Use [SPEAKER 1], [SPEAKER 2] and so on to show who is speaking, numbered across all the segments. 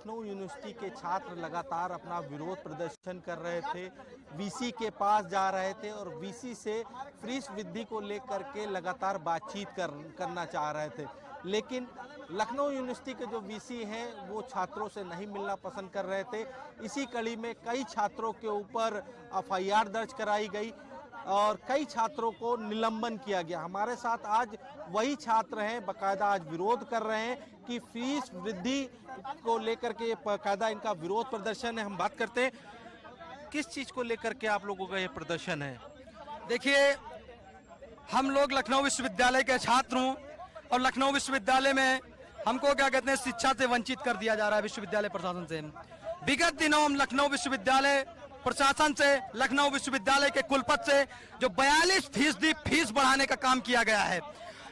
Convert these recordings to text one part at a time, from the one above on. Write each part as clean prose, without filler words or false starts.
[SPEAKER 1] Lucknow university के छात्र लगातार अपना विरोध प्रदर्शन कर रहे थे, वीसी के पास जा रहे थे और वीसी से फीस वृद्धि को लेकर के लगातार बातचीत करना चाह रहे थे। लेकिन लखनऊ यूनिवर्सिटी के जो वीसी हैं वो छात्रों से नहीं मिलना पसंद कर रहे थे। इसी कड़ी में कई छात्रों के ऊपर एफआईआर दर्ज कराई गई और कई छात्रों को निलंबन किया गया। हमारे साथ आज वही छात्र हैं, बाकायदा आज विरोध कर रहे हैं कि फीस वृद्धि को लेकर के बाकायदा इनका विरोध प्रदर्शन है। हम बात करते हैं किस चीज को लेकर के आप लोगों का ये प्रदर्शन है।
[SPEAKER 2] देखिए, हम लोग लखनऊ विश्वविद्यालय के छात्र हूँ और लखनऊ विश्वविद्यालय में हमको क्या कहते हैं, शिक्षा से वंचित कर दिया जा रहा है विश्वविद्यालय प्रशासन से। विगत दिनों हम लखनऊ विश्वविद्यालय प्रशासन से, लखनऊ विश्वविद्यालय के कुलपति से जो 42% फीस बढ़ाने का काम किया गया है,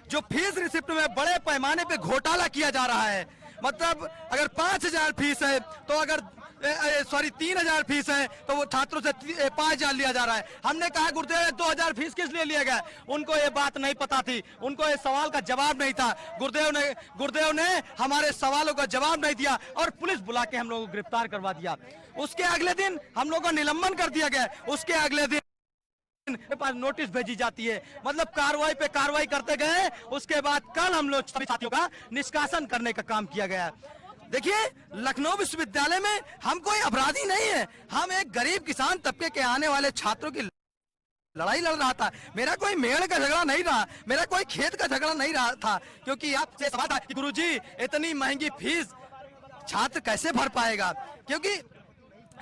[SPEAKER 2] जो फीस रिसिप्ट में बड़े पैमाने पे घोटाला किया जा रहा है। मतलब अगर 5,000 फीस है तो अगर 3,000 फीस है तो वो छात्रों से 5,000 लिया जा रहा है। हमने कहा गुरुदेव 2,000 फीस किस लिए लिया गया, उनको ये बात नहीं पता थी, उनको ये सवाल का जवाब नहीं था। गुरुदेव ने हमारे सवालों का जवाब नहीं दिया और पुलिस बुला के हम लोगों को गिरफ्तार करवा दिया। उसके अगले दिन हम लोगों को निलंबन कर दिया गया। उसके अगले दिन पास नोटिस भेजी जाती है। मतलब कार्रवाई पे कार्रवाई करते गए। उसके बाद कल हम लोग सभी साथियों का निष्कासन करने का काम किया गया। देखिए, लखनऊ विश्वविद्यालय में हम कोई अपराधी नहीं है, हम एक गरीब किसान तबके के आने वाले छात्रों की लड़ाई लड़ रहा था। मेरा कोई मेड़ का झगड़ा नहीं रहा, मेरा कोई खेत का झगड़ा नहीं रहा था। क्योंकि आपसे सवाल था कि गुरुजी इतनी महंगी फीस छात्र कैसे भर पाएगा, क्योंकि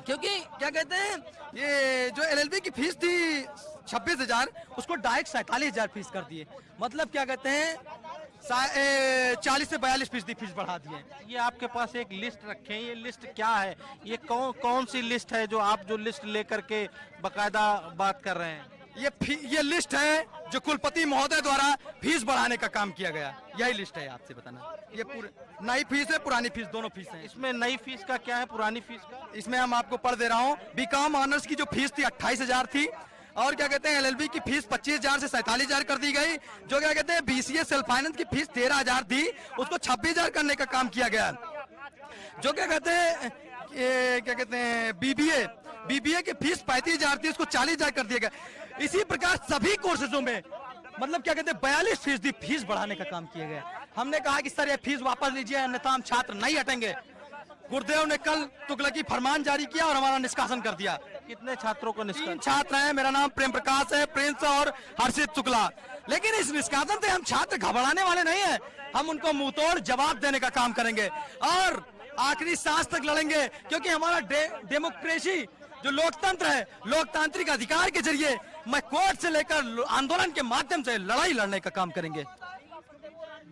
[SPEAKER 2] क्या कहते हैं, ये जो एलएलबी की फीस थी 26,000, उसको डायरेक्ट 47,000 फीस कर दिए। मतलब क्या कहते हैं, 40 से 42% फीस बढ़ा दिए।
[SPEAKER 1] ये आपके पास एक लिस्ट रखे हैं, ये लिस्ट क्या है, ये कौन सी लिस्ट है जो आप जो लिस्ट लेकर के बाकायदा बात कर रहे हैं।
[SPEAKER 2] ये लिस्ट है जो कुलपति महोदय द्वारा फीस बढ़ाने का काम किया गया। यही लिस्ट है, आपसे बताना। ये पूरी नई फीस है, पुरानी फीस, दोनों फीस है।
[SPEAKER 1] इसमें नई फीस का क्या है, पुरानी फीस का?
[SPEAKER 2] इसमें हम आपको पढ़ दे रहा हूँ। बीकॉम ऑनर्स की जो फीस थी 28,000 थी और क्या कहते हैं एलएलबी की फीस 25,000 से 47,000 कर दी गई। जो क्या कहते हैं बीसीए सेल्फ फाइनेंस की फीस 13,000 थी, उसको 26,000 करने का काम किया गया। जो क्या कहते हैं बीबीए की फीस 35,000 थी, उसको 40,000 कर दिया गया। इसी प्रकार सभी कोर्सेजों में मतलब क्या कहते हैं 42% फीस बढ़ाने का काम किया गया। हमने कहा कि सर ये फीस वापस लीजिए, अन्यथा हम छात्र नहीं हटेंगे। गुरुदेव ने कल तुगलकी फरमान जारी किया और हमारा निष्कासन कर दिया।
[SPEAKER 1] कितने छात्रों को निष्कासन?
[SPEAKER 2] 3 छात्र हैं। मेरा नाम प्रेम प्रकाश है, प्रिंस और हर्षित शुक्ला। लेकिन इस निष्कासन से हम छात्र घबराने वाले नहीं है, हम उनको मुंहतोड़ जवाब देने का काम करेंगे और आखिरी सांस तक लड़ेंगे। क्योंकि हमारा डेमोक्रेसी जो लोकतंत्र है, लोकतांत्रिक अधिकार के जरिए मैं कोर्ट से लेकर आंदोलन के माध्यम से लड़ाई लड़ने का काम करेंगे।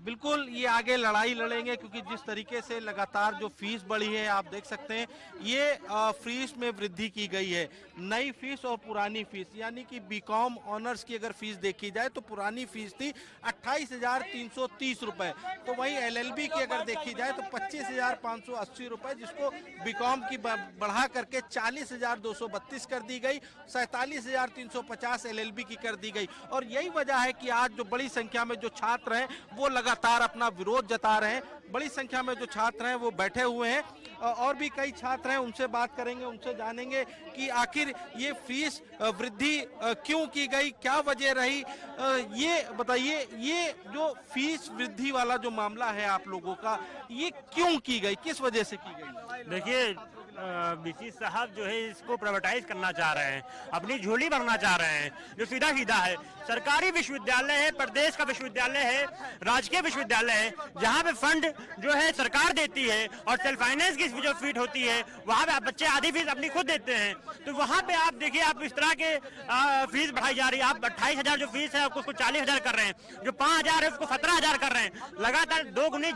[SPEAKER 1] बिल्कुल, ये आगे लड़ाई लड़ेंगे क्योंकि जिस तरीके से लगातार जो फीस बढ़ी है, आप देख सकते हैं ये फीस में वृद्धि की गई है। नई फीस और पुरानी फीस, यानी कि बीकॉम ऑनर्स की अगर फीस देखी जाए तो पुरानी फीस थी 28,330 रुपए, तो वहीं एलएलबी की अगर देखी जाए तो 25,580 रुपए, जिसको बीकॉम की बढ़ा करके 40,232 कर दी गई, 47,350 एलएलबी की कर दी गई। और यही वजह है कि आज जो बड़ी संख्या में जो छात्र हैं वो लगातार अपना विरोध जता रहे हैं। बड़ी संख्या में जो छात्र हैं वो बैठे हुए हैं और भी कई छात्र हैं, उनसे बात करेंगे, उनसे जानेंगे कि आखिर ये फीस वृद्धि क्यों की गई, क्या वजह रही। ये बताइए, ये जो फीस वृद्धि वाला जो मामला है आप लोगों का, ये क्यों की गई, किस वजह से की गई?
[SPEAKER 3] देखिए, बीसी साहब जो है इसको प्राइवेटाइज करना चाह रहे हैं, अपनी झोली भरना चाह रहे हैं, जो सीधा सीधा है। सरकारी विश्वविद्यालय है, प्रदेश का विश्वविद्यालय है, राजकीय विश्वविद्यालय है, जहाँ पे फंड जो है सरकार देती है और सेल्फ फाइनेंस की जो फीस होती है वहाँ पे बच्चे आधी फीस अपनी खुद देते हैं। तो वहाँ पे आप देखिए, आप इस तरह के फीस बढ़ाई जा रही है। आप 28,000 जो फीस है उसको 40,000 कर रहे हैं, जो 5,000 है उसको 17,000 कर रहे हैं। लगातार दो गुनी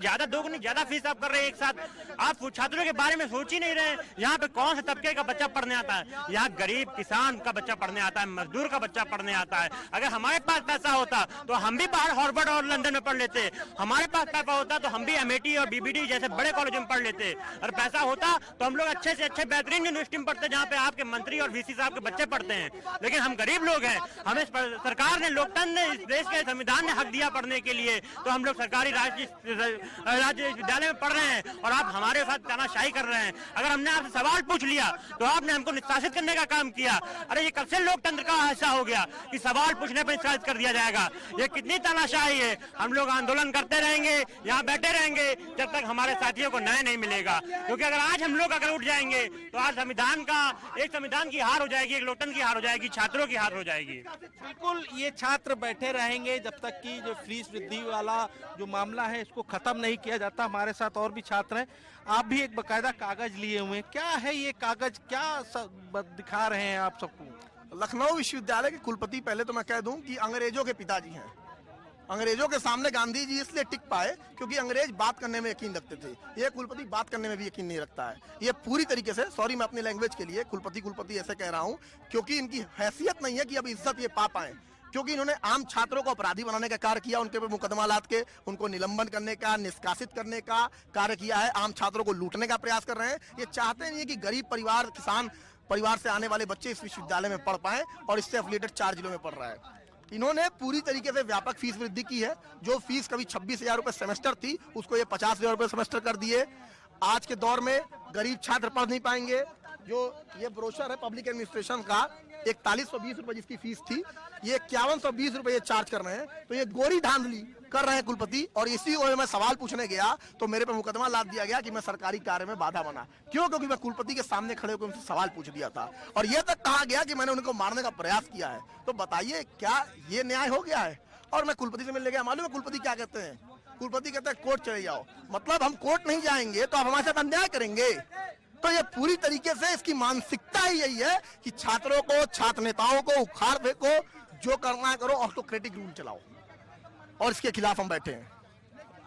[SPEAKER 3] ज्यादा फीस आप कर रहे हैं एक साथ। आप छात्रों के बारे में सोच ही नहीं रहे। यहाँ पे कौन से तबके का बच्चा पढ़ने आता है? यहाँ गरीब किसान का बच्चा पढ़ने आता है, मजदूर का बच्चा पढ़ने आता है। अगर हमारे पास पैसा होता तो हम भी बाहर हार्वर्ड और लंदन में पढ़ लेते। हमारे पास पैसा होता तो हम भी एमएटी और बीबीडी जैसे बड़े कॉलेजों में पढ़ लेते। और पैसा होता तो हम लोग अच्छे से अच्छे बेहतरीन यूनिवर्सिटी में पढ़ते जहाँ पे आपके मंत्री और वीसी साहब के बच्चे पढ़ते हैं। लेकिन हम गरीब लोग हैं, हमें सरकार ने, लोकतंत्र ने, इस देश के संविधान ने हक दिया पढ़ने के लिए, तो हम लोग सरकारी राज्य विद्यालय में पढ़ रहे हैं और आप हमारे साथ तानाशाही कर रहे हैं। अगर हमने आपसे सवाल पूछ लिया तो आपने हमको निष्कासित करने का काम किया। अरे ये कब से लोकतंत्र का हिस्सा हो गया कि सवाल पूछने पर निष्कासित कर दिया जाएगा? ये कितनी तानाशाही है। हम लोग आंदोलन करते रहेंगे, यहाँ बैठे रहेंगे जब तक हमारे साथियों को न्याय नहीं मिलेगा। क्योंकि अगर आज हम लोग अगर उठ जाएंगे तो आज संविधान की हार हो जाएगी, एक लोकतंत्र की हार हो जाएगी, छात्रों की हार हो जाएगी।
[SPEAKER 1] बिल्कुल, ये छात्र बैठे रहेंगे जब तक कि जो फीस वृद्धि वाला जो मामला है इसको खत्म नहीं किया जाता। हमारे साथ और भी छात्र हैं, आप भी एक बकायदा कागज लिए हुए हैं, क्या है ये कागज, क्या दिखा रहे हैं आप सबको?
[SPEAKER 4] लखनऊ विश्वविद्यालय के कुलपति, पहले तो मैं कह दूं कि अंग्रेजों के पिताजी हैं। अंग्रेजों के सामने गांधी जी इसलिए टिक पाए क्योंकि अंग्रेज बात करने में यकीन रखते थे, ये कुलपति बात करने में भी यकीन नहीं रखता है। ये पूरी तरीके से, सॉरी मैं अपनी लैंग्वेज के लिए कुलपति ऐसे कह रहा हूँ क्योंकि इनकी हैसियत नहीं है कि अब इज्जत ये पा पाए, क्योंकि इन्होंने आम छात्रों को अपराधी बनाने का कार्य किया, उनके पे मुकदमा लाद के उनको निलंबन करने का, निष्कासित करने का कार्य किया है, आम छात्रों को लूटने का प्रयास कर रहे हैं। ये चाहते नहीं है कि गरीब परिवार, किसान परिवार से आने वाले बच्चे इस विश्वविद्यालय में पढ़ पाए और इससे एफिलिएटेड 4 जिलों में पढ़ रहा है। इन्होंने पूरी तरीके से व्यापक फीस वृद्धि की है। जो फीस कभी 26,000 रुपए सेमेस्टर थी उसको ये 50,000 रुपए सेमेस्टर कर दिए। आज के दौर में गरीब छात्र पढ़ नहीं पाएंगे। जो ये ब्रोशर है पब्लिक एडमिनिस्ट्रेशन का, 4120 रुपए जिसकी फीस थी, ये 5120 रुपए ये चार्ज कर रहे हैं। तो ये गोरी धांधली कर रहे हैं कुलपति। और इसी ओर मैं सवाल पूछने गया तो मेरे पे मुकदमा लाद दिया गया कि मैं सरकारी कार्य में बाधा बना। क्यों? क्योंकि मैं कुलपति के सामने खड़े होकर उनसे सवाल पूछ दिया था और ये तक कहा गया कि मैंने उनको मारने का प्रयास किया है। तो बताइए क्या ये न्याय हो गया है? और मैं कुलपति से मिलने गया, मालूम है कुलपति क्या कहते हैं? कुलपति कहते हैं कोर्ट चले जाओ। मतलब हम कोर्ट नहीं जाएंगे तो आप हमारे साथ अन्याय करेंगे। तो ये पूरी तरीके से इसकी मानसिकता ही यही है कि छात्रों को, छात्र नेताओं को उखाड़ फेंको, जो करना है करो, ऑटोक्रेटिक रूल चलाओ, और इसके खिलाफ हम बैठे हैं।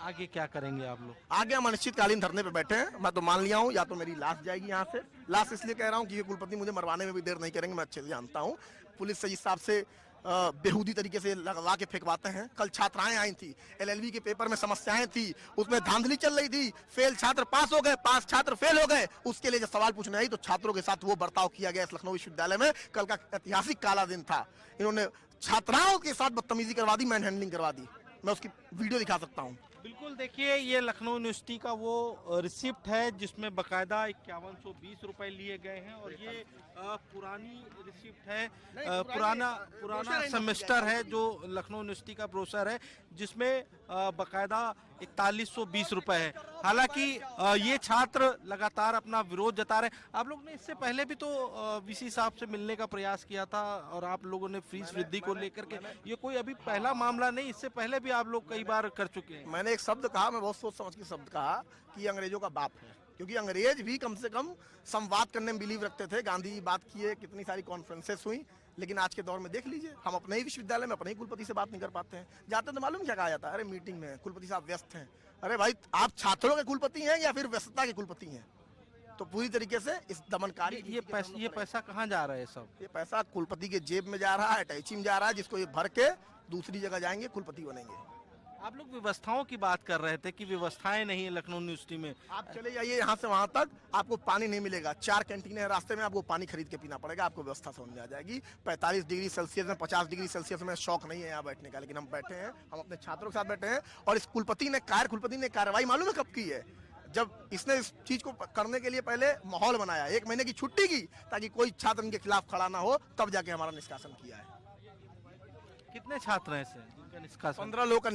[SPEAKER 1] आगे क्या करेंगे आप लोग?
[SPEAKER 4] आगे हम अनिश्चितकालीन धरने पे बैठे हैं। मैं तो मान लिया हूँ या तो मेरी लाश जाएगी यहाँ से। लाश इसलिए कह रहा हूँ कि ये कुलपति मुझे मरवाने में भी देर नहीं करेंगे, मैं अच्छे से जानता हूँ। पुलिस से इस हिसाब से बेहूदी तरीके से लगवा के फेंकवाते हैं। कल छात्राएं आई थी, एलएलबी के पेपर में समस्याएं थी, उसमें धांधली चल रही थी, फेल छात्र पास हो गए, पास छात्र फेल हो गए। उसके लिए जब सवाल पूछने आई तो छात्रों के साथ वो बर्ताव किया गया इस लखनऊ विश्वविद्यालय में। कल का ऐतिहासिक काला दिन था। इन्होंने छात्राओं के साथ बदतमीजी करवा दी, मैन हैंडलिंग करवा दी। मैं उसकी वीडियो दिखा सकता हूँ।
[SPEAKER 1] बिल्कुल, देखिए ये लखनऊ यूनिवर्सिटी का वो रिसिप्ट है जिसमें बकायदा 5120 रुपए लिए गए हैं और ये पुरानी रिसिप्ट है, पुराना सेमेस्टर है जो लखनऊ यूनिवर्सिटी का ब्रोशर है जिसमें बकायदा 4120 रुपए है। हालांकि ये छात्र लगातार अपना विरोध जता रहे हैं। आप लोग ने इससे पहले भी तो वीसी साहब से मिलने का प्रयास किया था और आप लोगों ने फीस वृद्धि को लेकर के, ये कोई अभी पहला मामला नहीं, इससे पहले भी आप लोग कई बार कर चुके हैं।
[SPEAKER 4] मैंने एक शब्द कहा, मैं बहुत सोच समझ के शब्द कहा कि अंग्रेजों का बाप है, क्योंकि अंग्रेज भी कम से कम संवाद करने में बिलीव रखते थे। गांधी जी बात किए, कितनी सारी कॉन्फ्रेंसेस हुई, लेकिन आज के दौर में देख लीजिए, हम अपने ही विश्वविद्यालय में अपने ही कुलपति से बात नहीं कर पाते हैं। जाते तो मालूम क्या कहा जाता है? अरे मीटिंग में कुलपति साहब व्यस्त हैं। अरे भाई, आप छात्रों के कुलपति हैं या फिर व्यस्तता के कुलपति हैं? तो पूरी तरीके से इस दमनकारी
[SPEAKER 1] ये पैसा कहाँ जा रहा है? सब
[SPEAKER 4] ये पैसा कुलपति के जेब में जा रहा है, अटैची में जा रहा है, जिसको ये भर के दूसरी जगह जाएंगे, कुलपति बनेंगे।
[SPEAKER 1] आप लोग व्यवस्थाओं की बात कर रहे थे कि व्यवस्थाएं नहीं है लखनऊ यूनिवर्सिटी में।
[SPEAKER 4] आप चले जाइए यहाँ से वहाँ तक, आपको पानी नहीं मिलेगा। 4 कैंटीन है रास्ते में, आपको पानी खरीद के पीना पड़ेगा। आपको व्यवस्था समझ में आ जाएगी। 45 डिग्री सेल्सियस में, 50 डिग्री सेल्सियस में शौक नहीं है यहाँ बैठने का, लेकिन हम बैठे हैं, हम अपने छात्रों के साथ बैठे हैं। और इस कुलपति ने कार्रवाई मालूम है कब की है? जब इसने इस चीज को करने के लिए पहले माहौल बनाया, 1 महीने की छुट्टी की ताकि कोई छात्र इनके खिलाफ खड़ा ना हो, तब जाके हमारा निष्कासन किया है।
[SPEAKER 1] कितने छात्र हैं इससे जिनका निष्कासन?
[SPEAKER 4] 15 लोग का